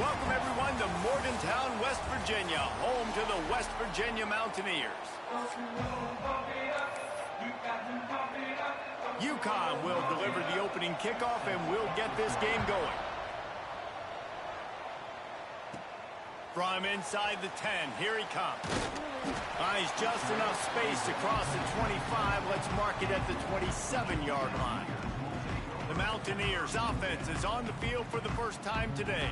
Welcome, everyone, to Morgantown, West Virginia, home to the West Virginia Mountaineers. UConn will deliver the opening kickoff, and we'll get this game going. From inside the 10, here he comes. Buys just enough space to cross the 25. Let's mark it at the 27-yard line. The Mountaineers' offense is on the field for the first time today.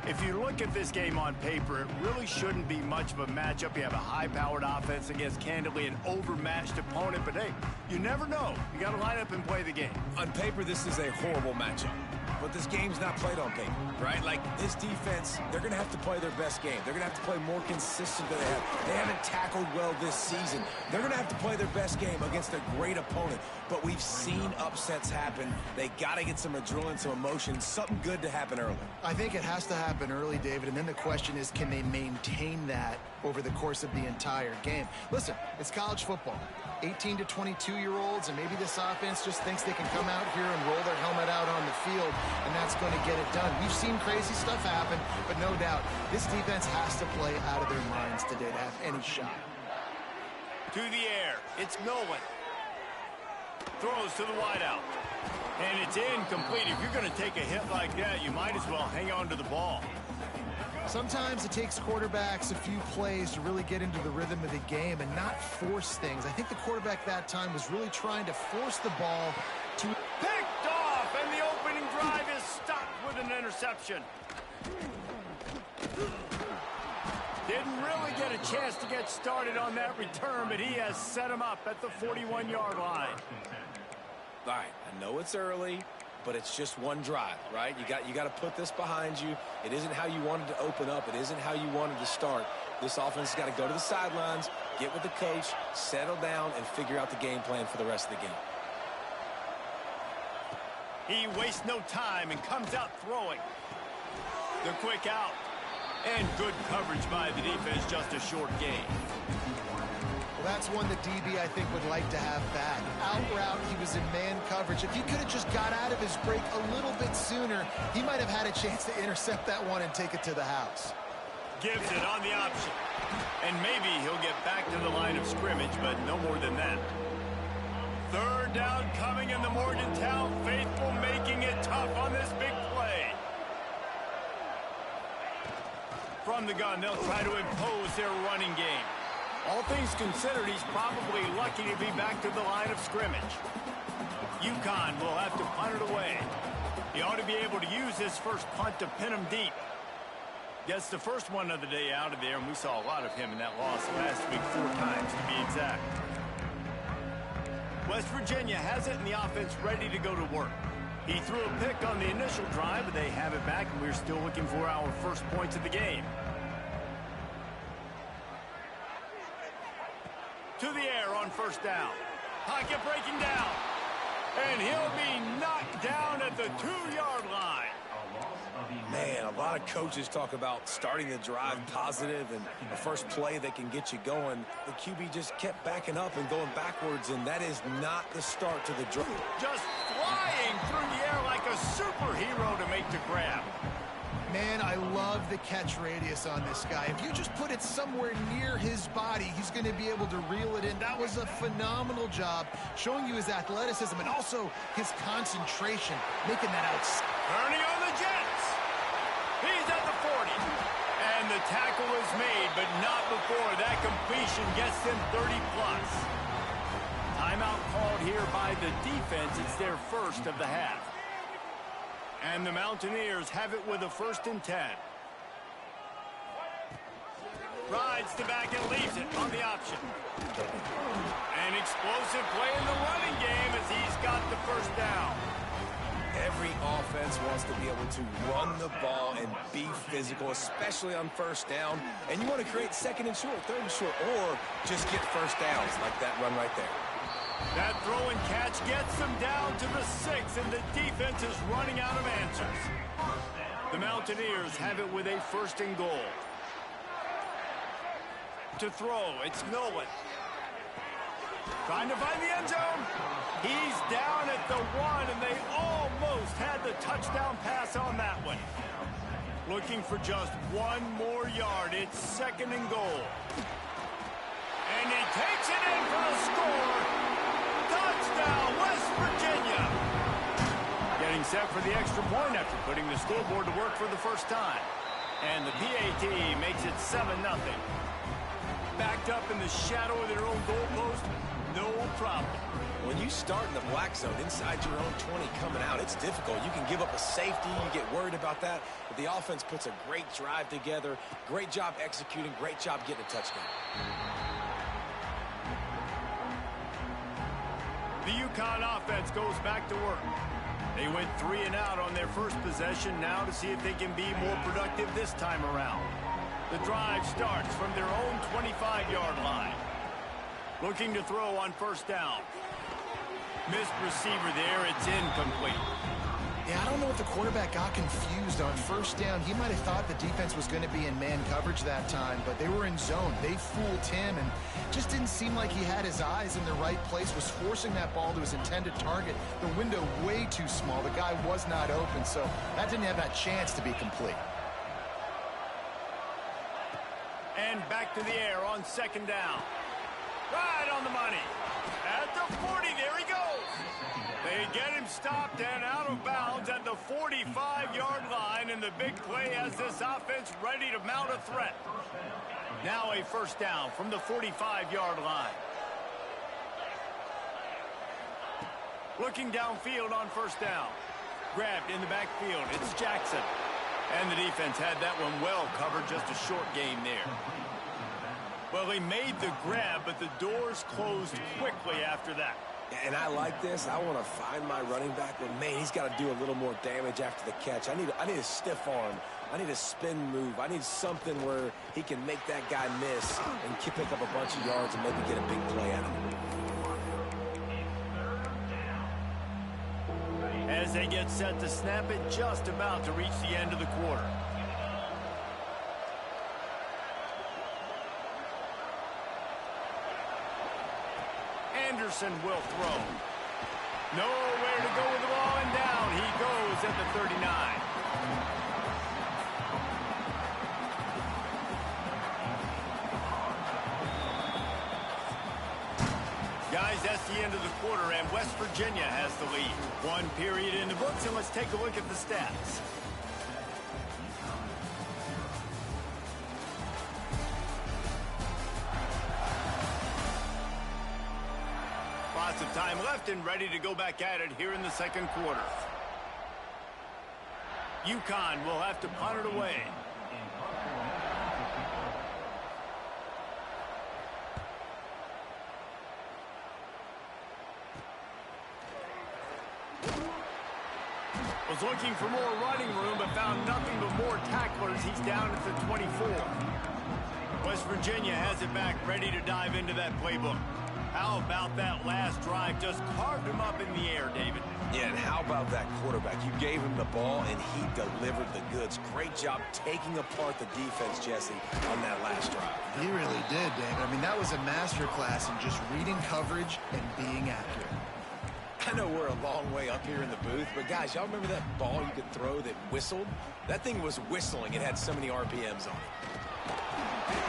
If you look at this game on paper, it really shouldn't be much of a matchup. You have a high-powered offense against, candidly, an overmatched opponent. But, hey, you never know. You got to line up and play the game. On paper, this is a horrible matchup. But this game's not played on paper, right? Like, this defense, they're going to have to play their best game. They're going to have to play more consistent than they have. They haven't tackled well this season. They're going to have to play their best game against a great opponent. But we've seen upsets happen. They got to get some adrenaline, some emotion, something good to happen early. I think it has to happen early, David, and then the question is, can they maintain that over the course of the entire game? Listen, it's college football. 18 to 22-year-olds, and maybe this offense just thinks they can come out here and roll their helmet out on the field, and that's going to get it done. We've seen crazy stuff happen, but no doubt, this defense has to play out of their minds today to have any shot. To the air, it's Nolan. Throws to the wideout. And it's incomplete. If you're going to take a hit like that, you might as well hang on to the ball. Sometimes it takes quarterbacks a few plays to really get into the rhythm of the game and not force things. I think the quarterback that time was really trying to force the ball to... Picked off, and the opening drive is stopped with an interception. Didn't really get a chance to get started on that return, but he has set him up at the 41-yard line. All right, I know it's early, but it's just one drive, right? You got to put this behind you. It isn't how you wanted to open up. It isn't how you wanted to start. This offense has got to go to the sidelines, get with the coach, settle down, and figure out the game plan for the rest of the game. He wastes no time and comes out throwing. The quick out. And good coverage by the defense, just a short gain. Well, that's one the DB, I think, would like to have back. Out route, he was in man coverage. If he could have just got out of his break a little bit sooner, he might have had a chance to intercept that one and take it to the house. Gives it on the option. And maybe he'll get back to the line of scrimmage, but no more than that. Third down coming in the Morgantown faithful, making it tough on this big play. From the gun, they'll try to impose their running game. All things considered, he's probably lucky to be back to the line of scrimmage. UConn will have to punt it away. He ought to be able to use his first punt to pin him deep. Gets the first one of the day out of there, and we saw a lot of him in that loss last week, 4 times to be exact. West Virginia has it, and the offense ready to go to work. He threw a pick on the initial drive, but they have it back, and we're still looking for our first points of the game. To the air on first down. Pocket breaking down. And he'll be knocked down at the 2-yard line. Man, a lot of coaches talk about starting the drive positive and the first play that can get you going. The QB just kept backing up and going backwards, and that is not the start to the drive. Just flying through the air like a superhero to make the grab. Man, I love the catch radius on this guy. If you just put it somewhere near his body, he's going to be able to reel it in. That was a phenomenal job, showing you his athleticism and also his concentration, making that out. Turning on the Jets. He's at the 40. And the tackle is made, but not before that completion gets them 30-plus. Timeout called here by the defense. It's their first of the half. And the Mountaineers have it with a 1st and 10. Rides the back and leaves it on the option. An explosive play in the running game as he's got the first down. Every offense wants to be able to run the ball and be physical, especially on first down. And you want to create 2nd and short, 3rd and short, or just get first downs like that run right there. That throw and catch gets them down to the 6, and the defense is running out of answers. The Mountaineers have it with a 1st and goal. To throw, it's Nolan. Trying to find the end zone. He's down at the 1, and they almost had the touchdown pass on that one. Looking for just one more yard. It's 2nd and goal. And he takes it in for the score. Touchdown, West Virginia. Getting set for the extra point after putting the scoreboard to work for the first time. And the PAT makes it 7-0. Backed up in the shadow of their own goalpost, no problem. When you start in the black zone inside your own 20 coming out, it's difficult. You can give up a safety. You get worried about that. But the offense puts a great drive together. Great job executing. Great job getting a touchdown. The UConn offense goes back to work. They went 3 and out on their first possession now to see if they can be more productive this time around. The drive starts from their own 25-yard line. Looking to throw on first down. Missed receiver there. It's incomplete. Yeah, I don't know if the quarterback got confused on first down. He might have thought the defense was going to be in man coverage that time, but they were in zone. They fooled him and just didn't seem like he had his eyes in the right place, was forcing that ball to his intended target. The window way too small. The guy was not open, so that didn't have that chance to be complete. And back to the air on 2nd down. Right on the money. At the 40, there he goes. They get him stopped and out of bounds at the 45-yard line, and the big play has this offense ready to mount a threat. Now a first down from the 45-yard line. Looking downfield on first down. Grabbed in the backfield. It's Jackson. And the defense had that one well covered, just a short game there. Well, he made the grab, but the doors closed quickly after that. And I like this. I want to find my running back, but man, he's got to do a little more damage after the catch. I need a stiff arm. I need a spin move. I need something where he can make that guy miss and pick up a bunch of yards and maybe get a big play out of him. As they get set to snap it, just about to reach the end of the quarter. Anderson will throw. Nowhere to go with the ball, and down he goes at the 39. Guys, that's the end of the quarter, and West Virginia has the lead. 1 period in the books, and let's take a look at the stats. Lots of time left and ready to go back at it here in the 2nd quarter. UConn will have to punt it away. Was looking for more running room, but found nothing but more tacklers. He's down at the 24. West Virginia has it back, ready to dive into that playbook. How about that last drive? Just carved him up in the air, David. Yeah, and how about that quarterback? You gave him the ball, and he delivered the goods. Great job taking apart the defense, Jesse, on that last drive. He really did, David. I mean, that was a masterclass in just reading coverage and being accurate. I know we're a long way up here in the booth, but guys, y'all remember that ball you could throw that whistled? That thing was whistling. It had so many RPMs on it.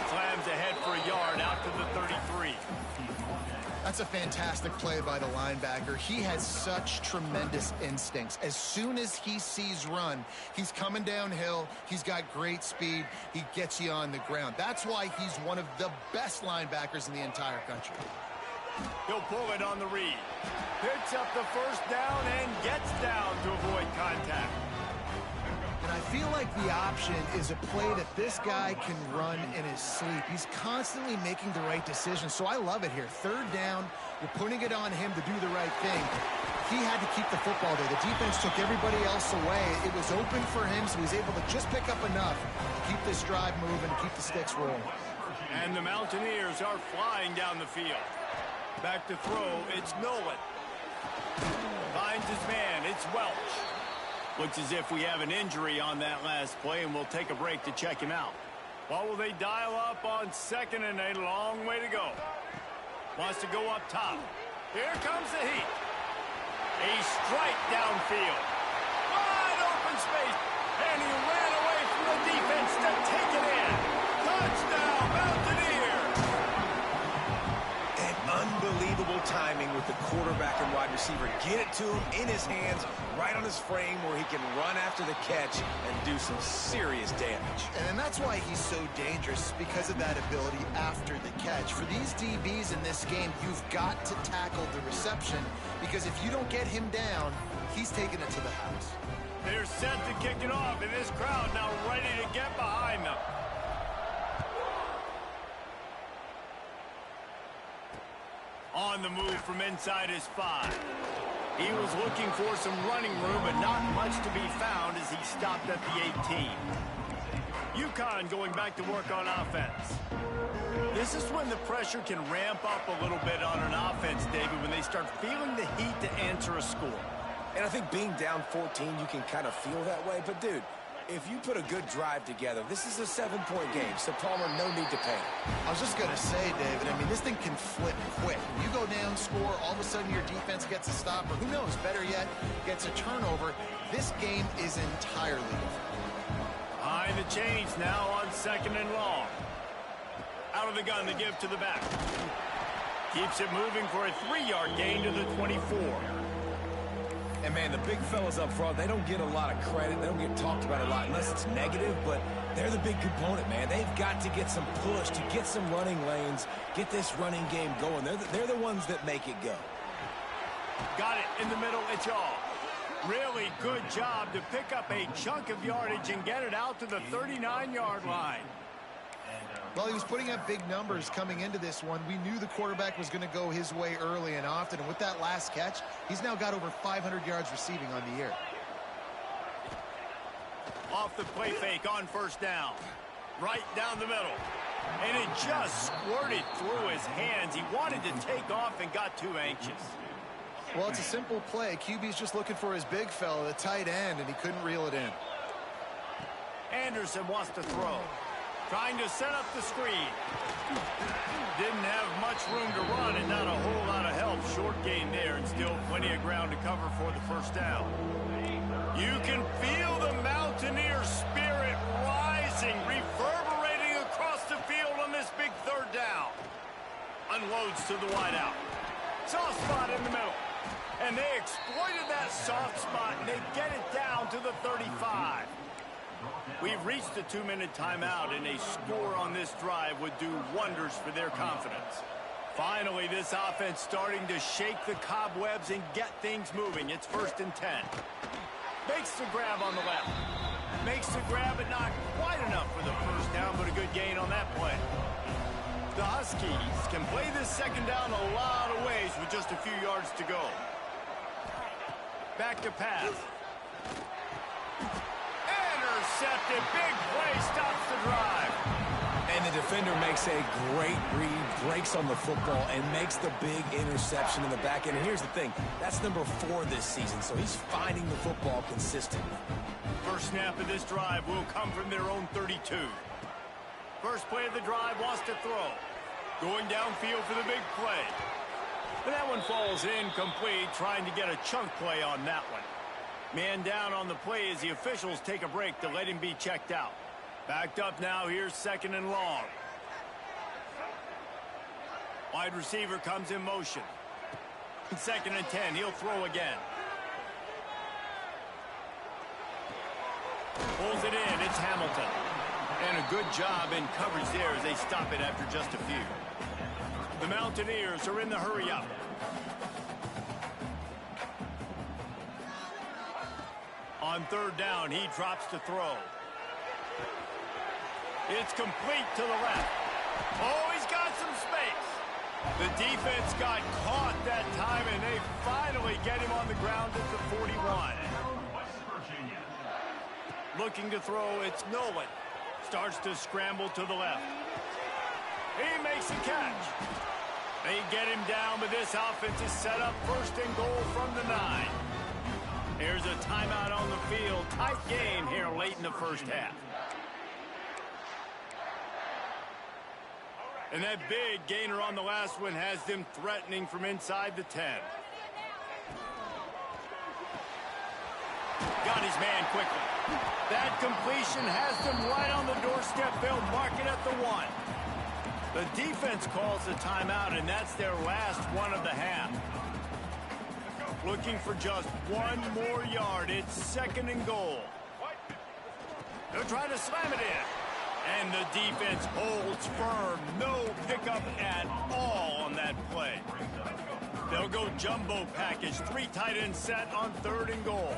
Slams ahead for a yard out to the 33. That's a fantastic play by the linebacker. He has such tremendous instincts. As soon as he sees run, he's coming downhill. He's got great speed. He gets you on the ground. That's why he's one of the best linebackers in the entire country. He'll pull it on the read. Picks up the first down and gets down to avoid contact. And I feel like the option is a play that this guy can run in his sleep. He's constantly making the right decisions, so I love it here. 3rd down, you're putting it on him to do the right thing. He had to keep the football there. The defense took everybody else away. It was open for him, so he's able to just pick up enough to keep this drive moving, keep the sticks rolling. And the Mountaineers are flying down the field. Back to throw, it's Nolan. Finds his man, it's Welch. Looks as if we have an injury on that last play, and we'll take a break to check him out. What will they dial up on 2nd and a long way to go? Wants to go up top. Here comes the heat. A strike downfield. Wide open space, and he ran away from the get it to him in his hands, right on his frame where he can run after the catch and do some serious damage. And that's why he's so dangerous, because of that ability after the catch. For these DBs in this game, you've got to tackle the reception, because if you don't get him down, he's taking it to the house. They're set to kick it off, and this crowd now ready to get behind them. On the move from inside his 5. He was looking for some running room, but not much to be found as he stopped at the 18. UConn going back to work on offense. This is when the pressure can ramp up a little bit on an offense, David, when they start feeling the heat to answer a score. And I think being down 14, you can kind of feel that way. But, dude, if you put a good drive together, this is a 7-point game, so Palmer, no need to panic. I was just going to say, David, I mean, this thing can flip quick. You go down, score, all of a sudden your defense gets a stop, or who knows, better yet, gets a turnover. This game is entirely different. Behind the chains now on 2nd and long. Out of the gun to give to the back. Keeps it moving for a 3-yard gain to the 24. And, man, the big fellas up front, they don't get a lot of credit. They don't get talked about a lot unless it's negative, but they're the big component, man. They've got to get some push, to get some running lanes, get this running game going. They're the ones that make it go. Got it in the middle. It's all. Really good job to pick up a chunk of yardage and get it out to the 39-yard line. Well, he was putting up big numbers coming into this one. We knew the quarterback was going to go his way early and often. And with that last catch, he's now got over 500 yards receiving on the year. Off the play fake on 1st down. Right down the middle. And it just squirted through his hands. He wanted to take off and got too anxious. Well, it's a simple play. QB's just looking for his big fella, the tight end, and he couldn't reel it in. Anderson wants to throw. Trying to set up the screen. Didn't have much room to run and not a whole lot of help. Short gain there and still plenty of ground to cover for the 1st down. You can feel the Mountaineer spirit rising, reverberating across the field on this big 3rd down. Unloads to the wideout. Soft spot in the middle. And they exploited that soft spot and they get it down to the 35. We've reached a 2-minute timeout, and a score on this drive would do wonders for their confidence. Finally, this offense starting to shake the cobwebs and get things moving. It's 1st and 10. Makes the grab on the left. Makes the grab, but not quite enough for the 1st down, but a good gain on that play. The Huskies can play this 2nd down a lot of ways with just a few yards to go. Back to pass. Intercepted. Big play stops the drive. And the defender makes a great read, breaks on the football, and makes the big interception in the back end. And here's the thing, that's number 4 this season, so he's finding the football consistently. First snap of this drive will come from their own 32. First play of the drive, wants to throw. Going downfield for the big play. And that one falls incomplete, trying to get a chunk play on that one. Man down on the play as the officials take a break to let him be checked out. Backed up now, here's 2nd and long. Wide receiver comes in motion. 2nd and 10, he'll throw again. Pulls it in, it's Hamilton. And a good job in coverage there as they stop it after just a few. The Mountaineers are in the hurry-up. On 3rd down, he drops to throw. It's complete to the left. Oh, he's got some space. The defense got caught that time, and they finally get him on the ground at the 41. Looking to throw, it's Nolan. Starts to scramble to the left. He makes a catch. They get him down, but this offense is set up 1st and goal from the 9. Here's a timeout on the field. Tight game here late in the 1st half. And that big gainer on the last one has them threatening from inside the 10. Got his man quickly. That completion has them right on the doorstep. They'll mark it at the 1. The defense calls the timeout, and that's their last one of the half. Looking for just one more yard. It's 2nd and goal. They'll try to slam it in. And the defense holds firm. No pickup at all on that play. They'll go jumbo package. 3 tight end set on 3rd and goal.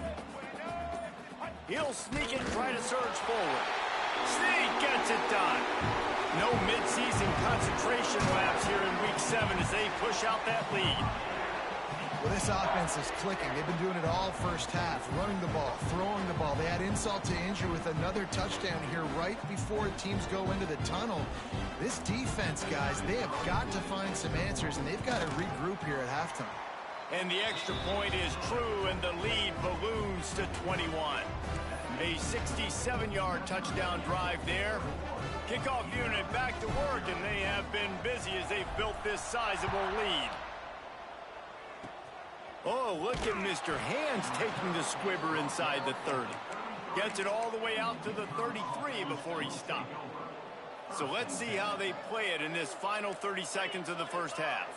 He'll sneak and try to surge forward. Sneak gets it done. No midseason concentration laps here in week 7 as they push out that lead. Well, this offense is clicking. They've been doing it all first half, running the ball, throwing the ball. They had insult to injury with another touchdown here right before teams go into the tunnel. This defense, guys, they have got to find some answers, and they've got to regroup here at halftime. And the extra point is true, and the lead balloons to 21. A 67-yard touchdown drive there. Kickoff unit back to work, and they have been busy as they've built this sizable lead. Oh, look at Mr. Hands taking the squibber inside the 30. Gets it all the way out to the 33 before he stopped. So let's see how they play it in this final 30 seconds of the first half.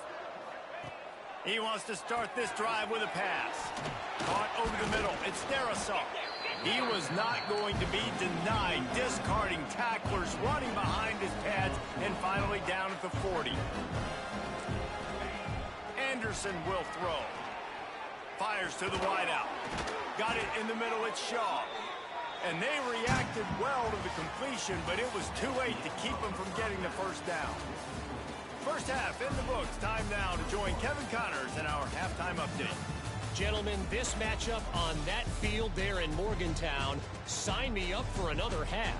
He wants to start this drive with a pass. Caught over the middle. It's Darrisaw. He was not going to be denied, discarding tacklers, running behind his pads, and finally down at the 40. Anderson will throw. Fires to the wideout. Got it in the middle, it's Shaw. And they reacted well to the completion, but it was too late to keep them from getting the first down. First half in the books. Time now to join Kevin Connors in our halftime update. Gentlemen, this matchup on that field there in Morgantown, sign me up for another half.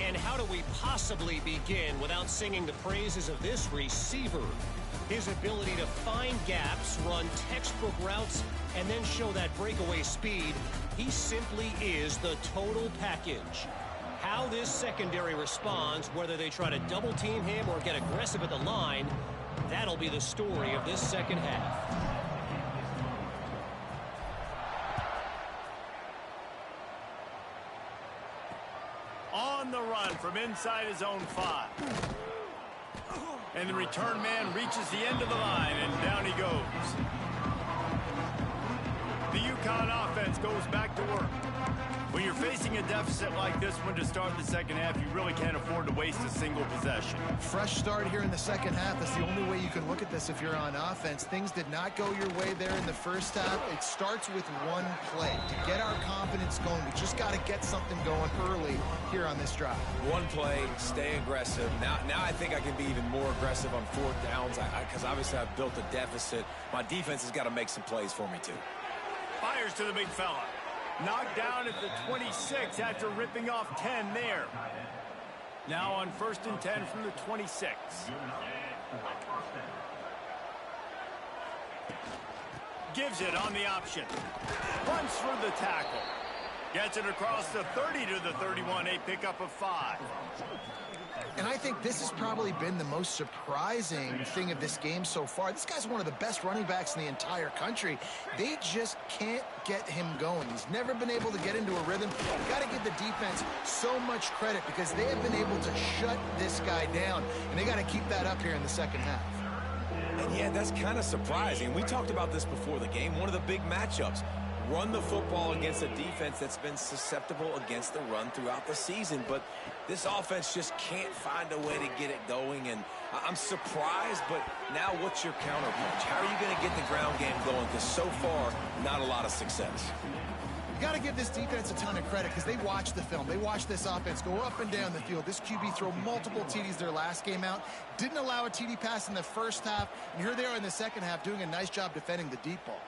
And how do we possibly begin without singing the praises of this receiver? His ability to find gaps, run textbook routes, and then show that breakaway speed, he simply is the total package. How this secondary responds, whether they try to double team him or get aggressive at the line, that'll be the story of this second half. On the run from inside his own 5. And the return man reaches the end of the line, and down he goes. The UConn offense goes back to work. When you're facing a deficit like this one to start the second half, you really can't afford to waste a single possession. Fresh start here in the second half. That's the only way you can look at this if you're on offense. Things did not go your way there in the first half. It starts with one play. To get our confidence going, we just got to get something going early here on this drive. One play, stay aggressive. Now I think I can be even more aggressive on 4th downs because obviously I've built a deficit. My defense has got to make some plays for me too. Fires to the big fella. Knocked down at the 26 after ripping off 10 there. Now on 1st and 10 from the 26. Gives it on the option. Runs through the tackle. Gets it across the 30 to the 31, a pickup of 5. And I think this has probably been the most surprising thing of this game so far. This guy's one of the best running backs in the entire country. They just can't get him going. He's never been able to get into a rhythm. You've got to give the defense so much credit because they have been able to shut this guy down, and they got to keep that up here in the second half. And yeah, that's kind of surprising. We talked about this before the game. One of the big matchups. Run the football against a defense that's been susceptible against the run throughout the season. But this offense just can't find a way to get it going. And I'm surprised, but now what's your counterpunch? How are you going to get the ground game going? Because so far, not a lot of success. You got to give this defense a ton of credit because they watch the film. They watch this offense go up and down the field. This QB throw multiple TDs their last game out. Didn't allow a TD pass in the first half. And here they are in the second half doing a nice job defending the deep ball.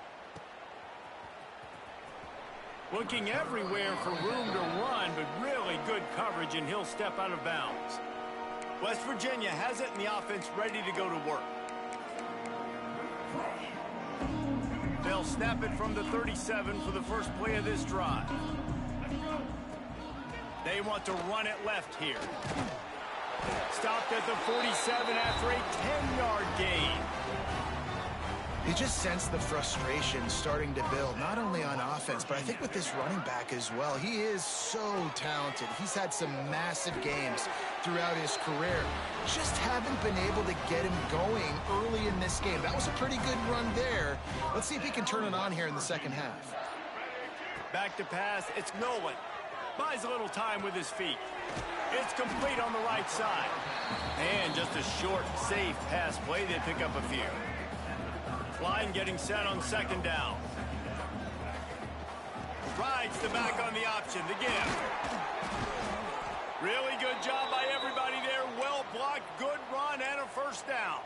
Looking everywhere for room to run, but really good coverage, and he'll step out of bounds. West Virginia has it, and the offense ready to go to work. They'll snap it from the 37 for the first play of this drive. They want to run it left here. Stopped at the 47 after a 10-yard gain. You just sense the frustration starting to build, not only on offense, but I think with this running back as well. He is so talented. He's had some massive games throughout his career. Just haven't been able to get him going early in this game. That was a pretty good run there. Let's see if he can turn it on here in the second half. Back to pass, it's Nolan. Buys a little time with his feet. It's complete on the right side. And just a short, safe pass play. They pick up a few. Line getting set on second down. Rides the back on the option, the give. Really good job by everybody there. Well blocked, good run, and a first down.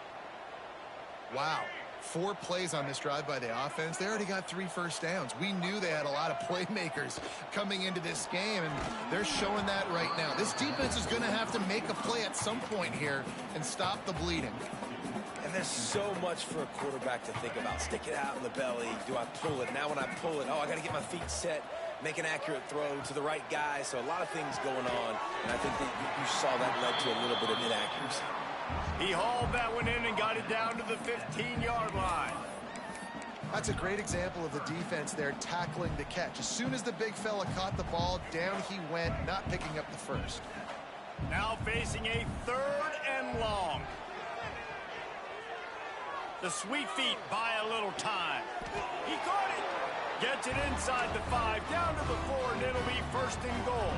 Wow. 4 plays on this drive by the offense. They already got 3 first downs. We knew they had a lot of playmakers coming into this game, and they're showing that right now. This defense is going to have to make a play at some point here and stop the bleeding. And there's so much for a quarterback to think about. Stick it out in the belly. Do I pull it? Now when I pull it, I got to get my feet set, make an accurate throw to the right guy. So a lot of things going on, and I think that you saw that led to a little bit of inaccuracy. He hauled that one in and got it down to the 15-yard line. That's a great example of the defense there tackling the catch. As soon as the big fella caught the ball, down he went, not picking up the first. Now facing a 3rd and long. The sweet feet buy a little time. He caught it. Gets it inside the 5, down to the 4, and it'll be 1st and goal.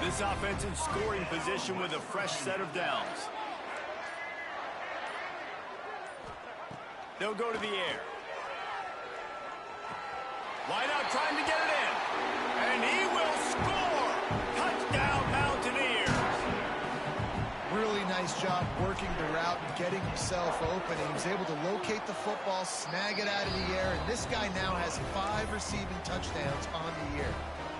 This offense in scoring position with a fresh set of downs. They'll go to the air. Wide out trying to get it in. And he will score. Touchdown Mountaineers. Really nice job working the route and getting himself open. He was able to locate the football, snag it out of the air, and this guy now has 5 receiving touchdowns on the year.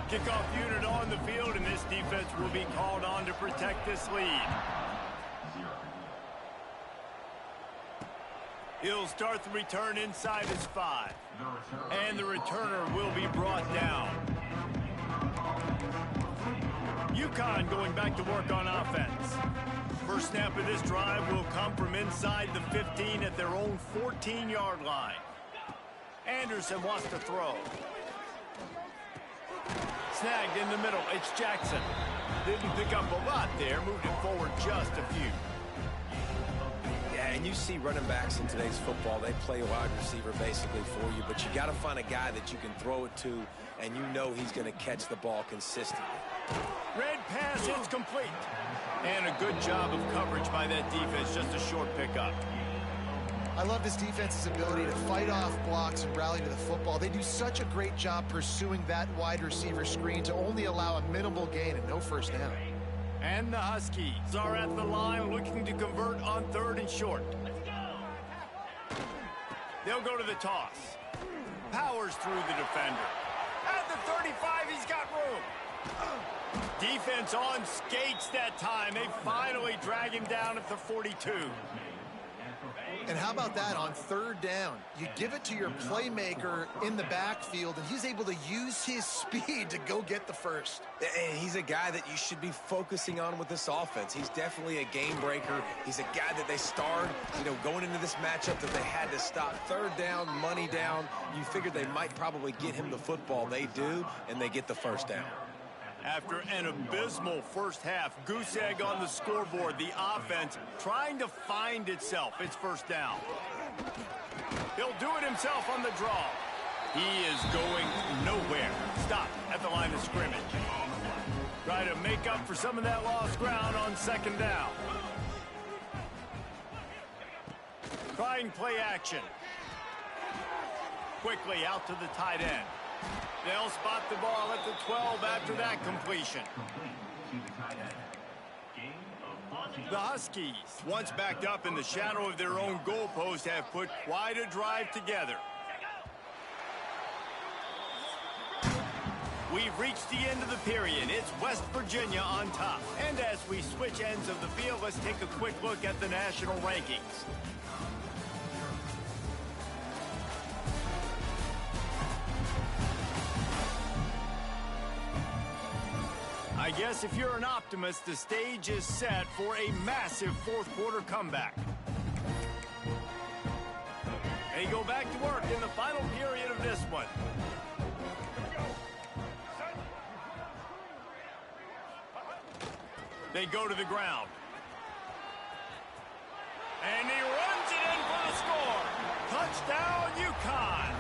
Kickoff unit on the field, and this defense will be called on to protect this lead. He'll start the return inside his 5. And the returner will be brought down. UConn going back to work on offense. First snap of this drive will come from inside the 15 at their own 14-yard line. Anderson wants to throw. Snagged in the middle. It's Jackson. Didn't pick up a lot there. Moved it forward just a few. Yeah, and you see running backs in today's football, they play a wide receiver basically for you, but you got to find a guy that you can throw it to, and you know he's going to catch the ball consistently. Red pass, it's complete. And a good job of coverage by that defense, just a short pickup. I love this defense's ability to fight off blocks and rally to the football. They do such a great job pursuing that wide receiver screen to only allow a minimal gain and no first down. And the Huskies are at the line looking to convert on 3rd and short. They'll go to the toss. Powers through the defender. At the 35, he's got room. Defense on skates that time. They finally drag him down at the 42. And how about that on 3rd down? You give it to your playmaker in the backfield, and he's able to use his speed to go get the first. And he's a guy that you should be focusing on with this offense. He's definitely a game breaker. He's a guy that they starred, going into this matchup that they had to stop. 3rd down, money down. You figured they might probably get him the football. They do, and they get the first down. After an abysmal first half, goose egg on the scoreboard. The offense trying to find itself. It's 1st down. He'll do it himself on the draw. He is going nowhere. Stop at the line of scrimmage. Try to make up for some of that lost ground on 2nd down. Trying play action. Quickly out to the tight end. They'll spot the ball at the 12 after that completion. The Huskies, once backed up in the shadow of their own goalpost, have put quite a drive together. We've reached the end of the period. It's West Virginia on top. And as we switch ends of the field, let's take a quick look at the national rankings. I guess if you're an optimist, the stage is set for a massive 4th quarter comeback. They go back to work in the final period of this one. They go to the ground. And he runs it in for the score. Touchdown, UConn.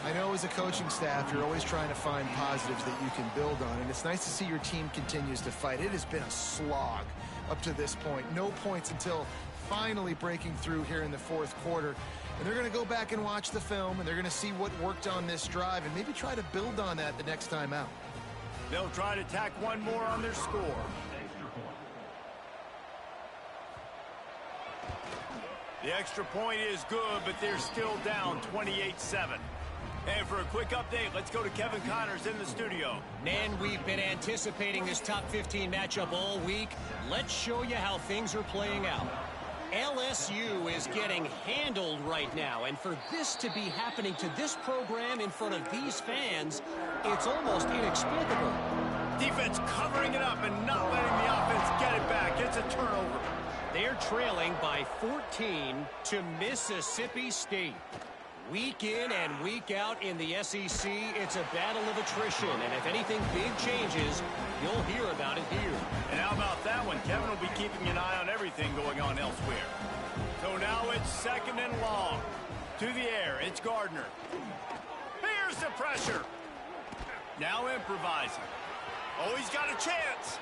I know as a coaching staff, you're always trying to find positives that you can build on, and it's nice to see your team continues to fight. It has been a slog up to this point. No points until finally breaking through here in the fourth quarter. And they're going to go back and watch the film, and they're going to see what worked on this drive and maybe try to build on that the next time out. They'll try to tack one more on their score. The extra point is good, but they're still down 28-7. And for a quick update, let's go to Kevin Connors in the studio. Nan, we've been anticipating this top 15 matchup all week. Let's show you how things are playing out. LSU is getting handled right now, and for this to be happening to this program in front of these fans, it's almost inexplicable. Defense covering it up and not letting the offense get it back. It's a turnover. They're trailing by 14 to Mississippi State. Week in and week out in the SEC, it's a battle of attrition, and if anything big changes, you'll hear about it here. And how about that one? Kevin will be keeping an eye on everything going on elsewhere. So now it's second and long. To the air, it's Gardner. Here's the pressure. Now improvising. Oh, he's got a chance.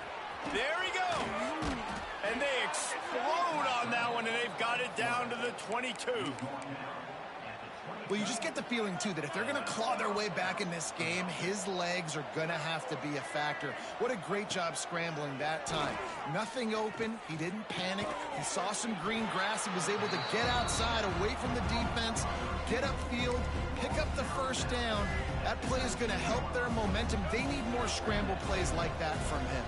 There he goes. And they explode on that one, and they've got it down to the 22. Well, you just get the feeling, too, that if they're going to claw their way back in this game, his legs are going to have to be a factor. What a great job scrambling that time. Nothing open. He didn't panic. He saw some green grass. He was able to get outside, away from the defense, get upfield, pick up the first down. That play is going to help their momentum. They need more scramble plays like that from him.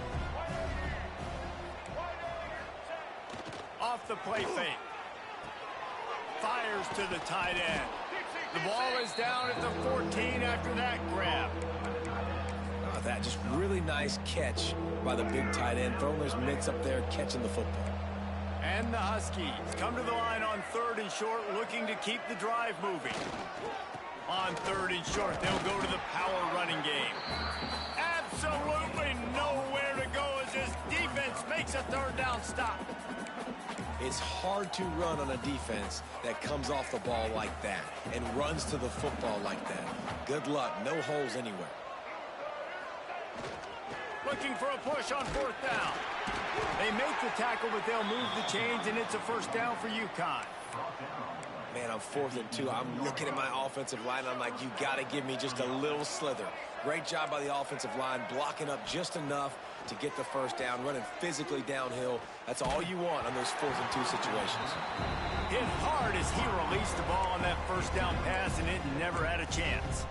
Off the play fake. Fires to the tight end. The ball is down at the 14 after that grab. Oh, that just really nice catch by the big tight end, throwing those mitts up there, catching the football. And the Huskies come to the line on 3rd and short, looking to keep the drive moving. On 3rd and short, they'll go to the power running game. Absolutely nowhere to go as this defense makes a 3rd down stop. It's hard to run on a defense that comes off the ball like that and runs to the football like that. Good luck. No holes anywhere. Looking for a push on 4th down. They make the tackle, but they'll move the chains, and it's a 1st down for UConn. Man, I'm 4th and 2. I'm looking at my offensive line. I'm like, you got to give me just a little slither. Great job by the offensive line, blocking up just enough to get the 1st down, running physically downhill. That's all you want on those 4th and 2 situations. Hit hard as he released the ball on that 1st down pass, and it never had a chance.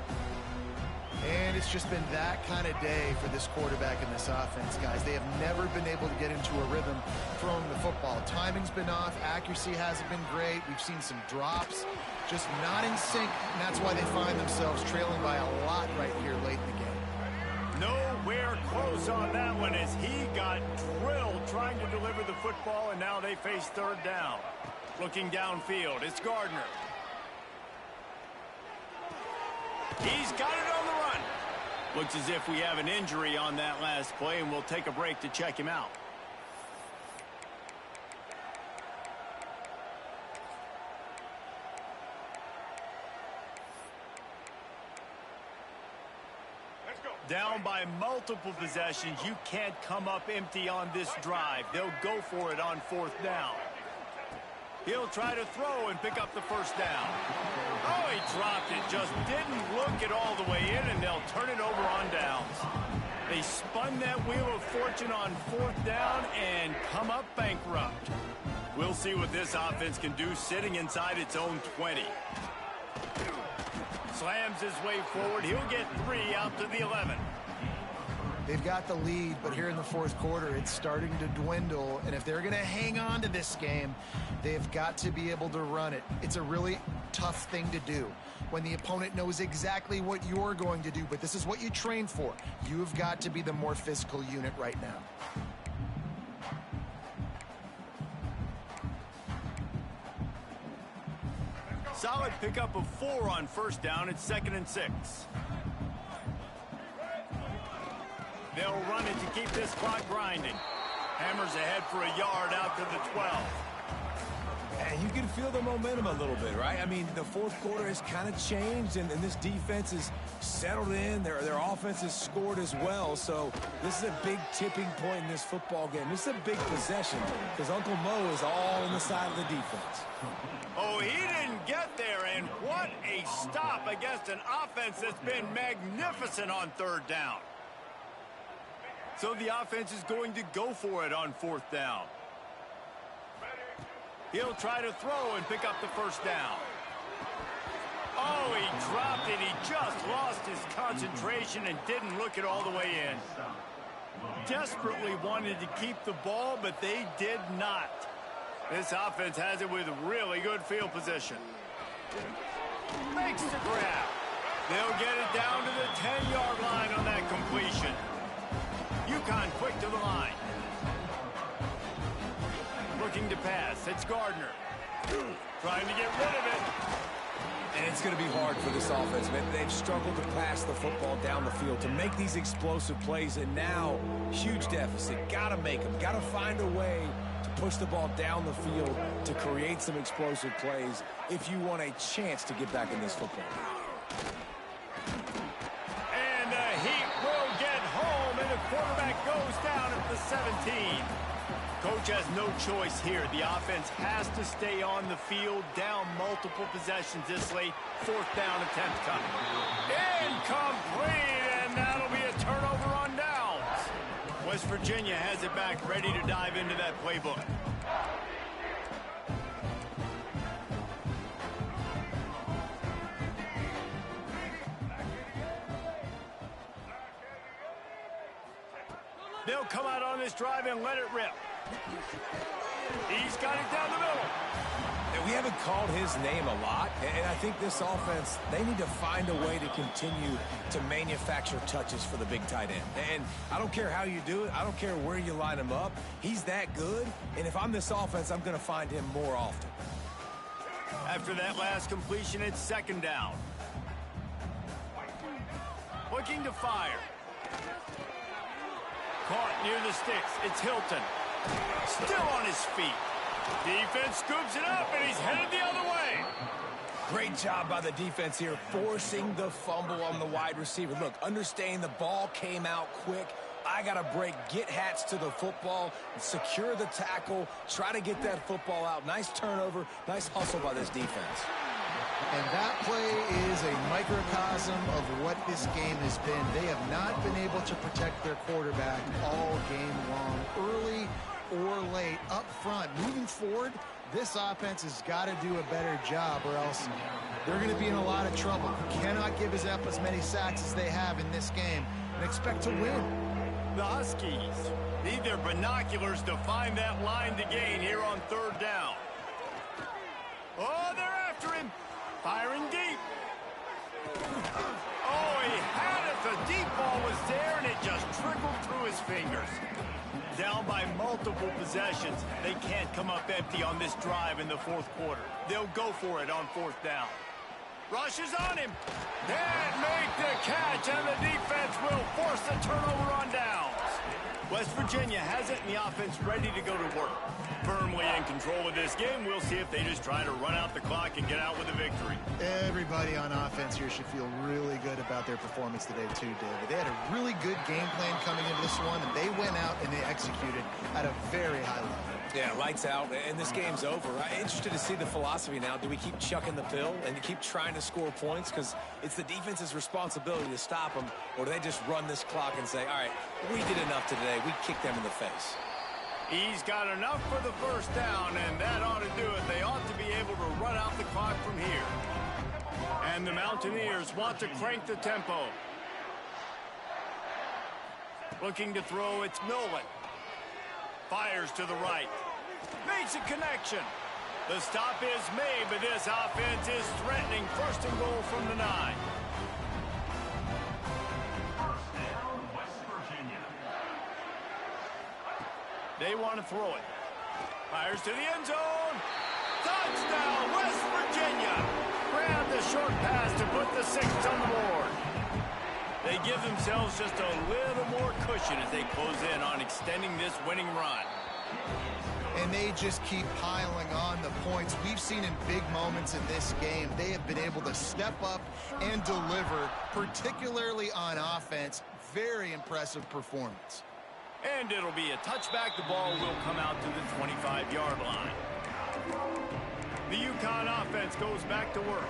And it's just been that kind of day for this quarterback and this offense, guys. They have never been able to get into a rhythm throwing the football. Timing's been off. Accuracy hasn't been great. We've seen some drops, just not in sync, and that's why they find themselves trailing by a lot right here late in the game. Nowhere close on that one as he got drilled trying to deliver the football, and now they face 3rd down. Looking downfield, it's Gardner. He's got it on the run. Looks as if we have an injury on that last play, and we'll take a break to check him out. Down by multiple possessions. You can't come up empty on this drive. They'll go for it on 4th down. He'll try to throw and pick up the 1st down. Oh, he dropped it. Just didn't look it all the way in, and they'll turn it over on downs. They spun that wheel of fortune on 4th down and come up bankrupt. We'll see what this offense can do sitting inside its own 20. Slams his way forward. He'll get 3 out to the 11. They've got the lead, but here in the 4th quarter, it's starting to dwindle. And if they're going to hang on to this game, they've got to be able to run it. It's a really tough thing to do when the opponent knows exactly what you're going to do, but this is what you train for. You've got to be the more physical unit right now. Solid pickup of 4 on first down. It's 2nd and 6. They'll run it to keep this clock grinding. Hammers ahead for a yard out to the 12. And you can feel the momentum a little bit, right? I mean, the fourth quarter has kind of changed, and this defense is settled in. Their offense has scored as well. So this is a big tipping point in this football game. This is a big possession because Uncle Mo is all on the side of the defense. Oh, he didn't get there, and what a stop against an offense that's been magnificent on 3rd down. So the offense is going to go for it on 4th down. He'll try to throw and pick up the 1st down. Oh, he dropped it. He just lost his concentration and didn't look it all the way in. Desperately wanted to keep the ball, but they did not. This offense has it with really good field position. Makes the grab. They'll get it down to the 10-yard line on that completion. UConn quick to the line. Looking to pass. It's Gardner. Trying to get rid of it. And it's going to be hard for this offense, man. They've struggled to pass the football down the field, to make these explosive plays, and now, huge deficit. Got to make them. Got to find a way to push the ball down the field to create some explosive plays if you want a chance to get back in this football game. And the Heat will get home, and the quarterback goes down at the 17. Coach has no choice here. The offense has to stay on the field, down multiple possessions this late. 4th down attempt coming. Incomplete, and that'll be a turnover on downs. West Virginia has it back, ready to dive into that playbook. They'll come out on this drive and let it rip. He's got it down the middle. And we haven't called his name a lot, and I think this offense, they need to find a way to continue to manufacture touches for the big tight end. And I don't care how you do it. I don't care where you line him up. He's that good, and if I'm this offense, I'm going to find him more often. After that last completion, it's 2nd down. Looking to fire. Caught near the sticks. It's Hilton. Still on his feet. Defense scoops it up, and he's headed the other way. Great job by the defense here, forcing the fumble on the wide receiver. Look, understand the ball came out quick. I got to break, get Hats to the football, secure the tackle, try to get that football out. Nice turnover, nice hustle by this defense. And that play is a microcosm of what this game has been. They have not been able to protect their quarterback all game long, early or late, up front. Moving forward, this offense has got to do a better job, or else they're going to be in a lot of trouble. Cannot give us up as many sacks as they have in this game and expect to win. The Huskies need their binoculars to find that line to gain here on 3rd down. Oh, they're after him. Firing deep. Oh, he had it. The deep ball was there, and it just trickled through his fingers. Down by multiple possessions. They can't come up empty on this drive in the 4th quarter. They'll go for it on 4th down. Rush is on him. Can't make the catch, and the defense will force the turnover on downs. West Virginia has it, and the offense ready to go to work. Firmly in control of this game. We'll see if they just try to run out the clock and get out with a victory. Everybody on offense here should feel really good about their performance today too, David. They had a really good game plan coming into this one, and they went out and they executed at a very high level. Yeah, lights out, and this game's over. I'm interested to see the philosophy now. Do we keep chucking the pill and keep trying to score points because it's the defense's responsibility to stop them, or do they just run this clock and say, all right, we did enough today. We kicked them in the face. He's got enough for the 1st down, and that ought to do it. They ought to be able to run out the clock from here. And the Mountaineers want to crank the tempo. Looking to throw, it's Nolan. Fires to the right. Makes a connection. The stop is made, but this offense is threatening. 1st and goal from the 9. They want to throw it. Fires to the end zone. Touchdown, West Virginia. Grab the short pass to put the 6 on the board. They give themselves just a little more cushion as they close in on extending this winning run. And they just keep piling on the points. We've seen in big moments in this game, they have been able to step up and deliver, particularly on offense. Very impressive performance. And it'll be a touchback. The ball will come out to the 25-yard line. The UConn offense goes back to work.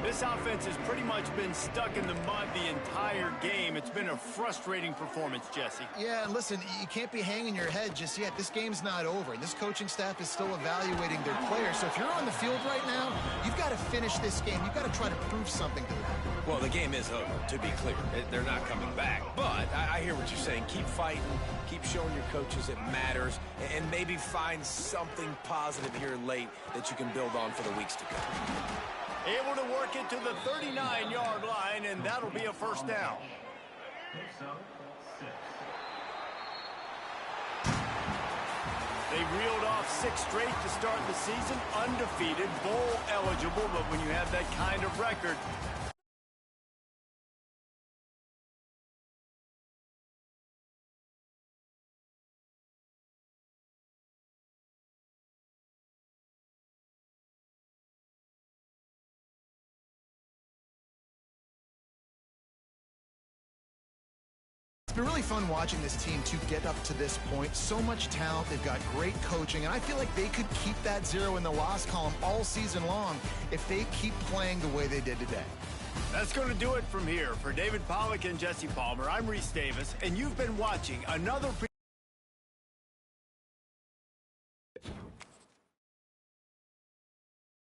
This offense has pretty much been stuck in the mud the entire game. It's been a frustrating performance, Jesse. Yeah, and listen, you can't be hanging your head just yet. This game's not over, and this coaching staff is still evaluating their players. So if you're on the field right now, you've got to finish this game. You've got to try to prove something to them. Well, the game is over, to be clear. They're not coming back. But I hear what you're saying. Keep fighting. Keep showing your coaches it matters. And maybe find something positive here late that you can build on for the weeks to come. Able to work it to the 39-yard line, and that'll be a first down. They reeled off 6 straight to start the season, undefeated, bowl eligible, but when you have that kind of record, It's been really fun watching this team to get up to this point. So much talent. They've got great coaching, and I feel like they could keep that 0 in the loss column all season long if they keep playing the way they did today. that's going to do it from here. For David Pollack and Jesse Palmer, I'm Reese Davis, and you've been watching another